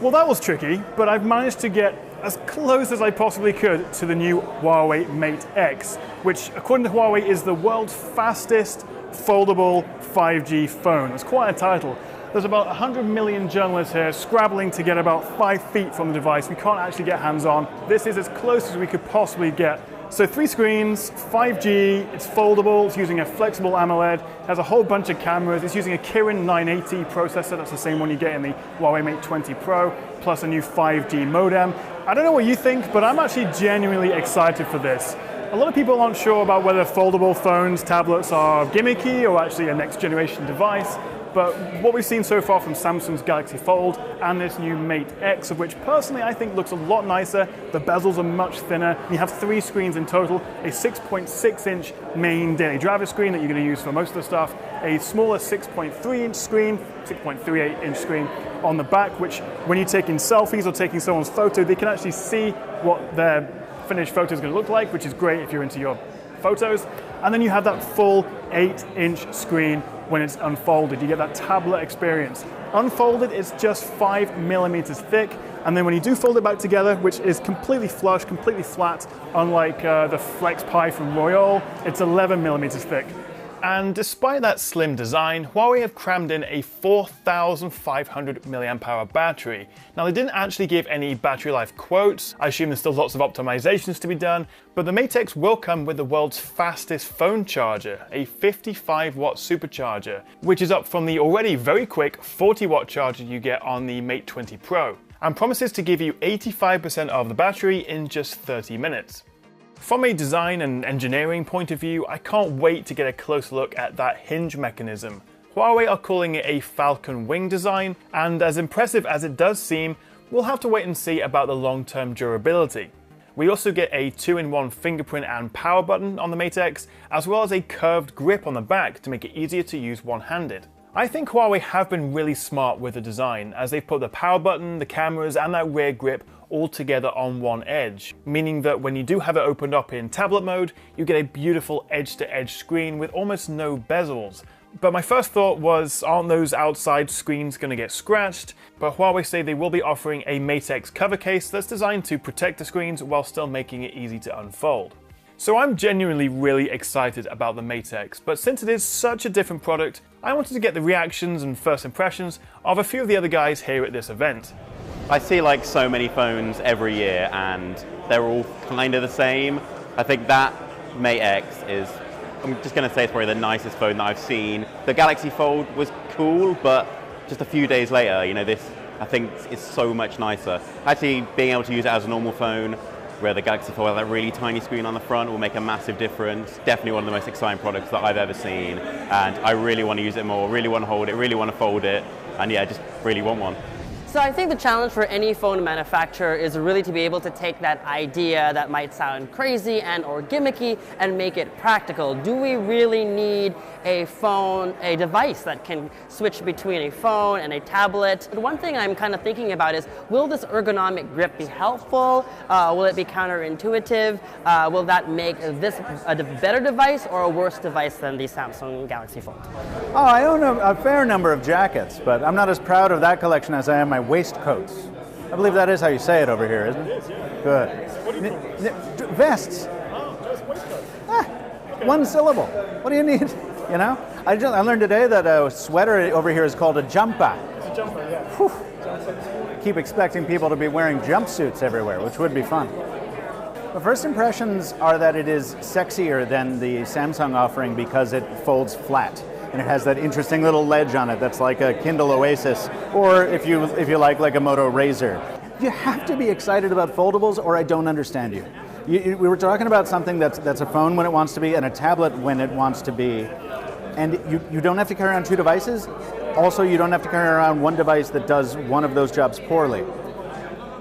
Well, that was tricky, but I've managed to get as close as I possibly could to the new Huawei Mate X, which, according to Huawei, is the world's fastest foldable 5G phone. It's quite a title. There's about 100 million journalists here scrabbling to get about 5 feet from the device. We can't actually get hands-on. This is as close as we could possibly get. So 3 screens, 5G, it's foldable, it's using a flexible AMOLED, has a whole bunch of cameras, it's using a Kirin 980 processor, that's the same one you get in the Huawei Mate 20 Pro, plus a new 5G modem. I don't know what you think, but I'm actually genuinely excited for this. A lot of people aren't sure about whether foldable phones, tablets are gimmicky or actually a next generation device. But what we've seen so far from Samsung's Galaxy Fold and this new Mate X, of which personally I think looks a lot nicer, the bezels are much thinner. You have 3 screens in total, a 6.6-inch main daily driver screen that you're going to use for most of the stuff, a smaller 6.3-inch screen, 6.38-inch screen on the back, which when you're taking selfies or taking someone's photo, they can actually see what their finished photo is going to look like, which is great if you're into your photos. And then you have that full 8-inch screen when it's unfolded. You get that tablet experience. Unfolded, it's just 5 millimeters thick. And then when you do fold it back together, which is completely flush, completely flat, unlike the Flex Pi from Royole, it's 11 millimeters thick. And despite that slim design, Huawei have crammed in a 4,500 mAh battery. Now, they didn't actually give any battery life quotes. I assume there's still lots of optimizations to be done, but the Mate X will come with the world's fastest phone charger, a 55-watt supercharger, which is up from the already very quick 40-watt charger you get on the Mate 20 Pro, and promises to give you 85% of the battery in just 30 minutes. From a design and engineering point of view, I can't wait to get a close look at that hinge mechanism. Huawei are calling it a falcon wing design, and as impressive as it does seem, we'll have to wait and see about the long-term durability. We also get a 2-in-1 fingerprint and power button on the Mate X, as well as a curved grip on the back to make it easier to use one-handed. I think Huawei have been really smart with the design, as they've put the power button, the cameras, and that rear grip all together on one edge, meaning that when you do have it opened up in tablet mode, you get a beautiful edge-to-edge screen with almost no bezels. But my first thought was, aren't those outside screens going to get scratched? But Huawei say they will be offering a Mate X cover case that's designed to protect the screens while still making it easy to unfold. So I'm genuinely really excited about the Mate X, but since it is such a different product, I wanted to get the reactions and first impressions of a few of the other guys here at this event. I see like so many phones every year and they're all kind of the same. I think that Mate X is, I'm just going to say it's probably the nicest phone that I've seen. The Galaxy Fold was cool, but just a few days later, you know, this I think is so much nicer. Actually being able to use it as a normal phone, where the Galaxy Fold has that really tiny screen on the front, will make a massive difference. Definitely one of the most exciting products that I've ever seen, and I really want to use it more, really want to hold it, really want to fold it, and yeah, just really want one. So I think the challenge for any phone manufacturer is really to be able to take that idea that might sound crazy and or gimmicky and make it practical. Do we really need a phone, a device that can switch between a phone and a tablet? The one thing I'm kind of thinking about is, will this ergonomic grip be helpful? Will it be counterintuitive? Will that make this a better device or a worse device than the Samsung Galaxy Fold? Oh, I own a fair number of jackets, but I'm not as proud of that collection as I am my waistcoats. I believe that is how you say it over here, isn't it? It is, yeah. Good. What do you mean? Vests. Oh, just waistcoats. One syllable. What do you need? You know? I learned today that a sweater over here is called a jumper. It's a jumper, yeah. Whew. Keep expecting people to be wearing jumpsuits everywhere, which would be fun. The first impressions are that it is sexier than the Samsung offering because it folds flat. And it has that interesting little ledge on it that's like a Kindle Oasis, or if you like a Moto Razr. You have to be excited about foldables, or I don't understand you. We were talking about something that's a phone when it wants to be and a tablet when it wants to be, and you don't have to carry around 2 devices. Also, you don't have to carry around one device that does one of those jobs poorly.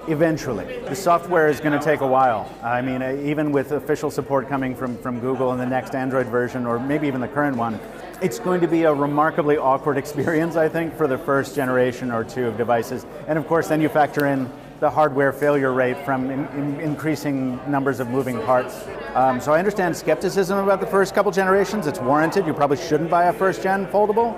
Eventually. The software is going to take a while. I mean, even with official support coming from Google in the next Android version, or maybe even the current one, it's going to be a remarkably awkward experience, I think, for the first generation or 2 of devices. And of course, then you factor in the hardware failure rate from increasing numbers of moving parts. So I understand skepticism about the first couple generations. It's warranted. You probably shouldn't buy a first-gen foldable.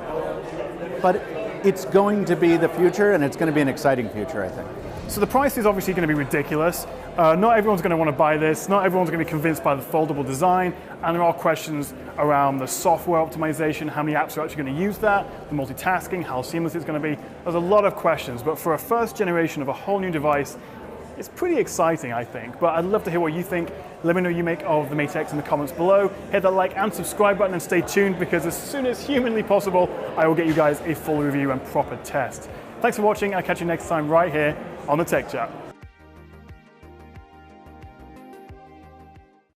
But it's going to be the future, and it's going to be an exciting future, I think. So the price is obviously going to be ridiculous. Not everyone's going to want to buy this. Not everyone's going to be convinced by the foldable design. And there are questions around the software optimization, how many apps are actually going to use that, the multitasking, how seamless it's going to be. There's a lot of questions. But for a first generation of a whole new device, it's pretty exciting, I think. But I'd love to hear what you think. Let me know what you make of the Mate X in the comments below. Hit that like and subscribe button and stay tuned, because as soon as humanly possible, I will get you guys a full review and proper test. Thanks for watching. I'll catch you next time right here on the Tech Chat.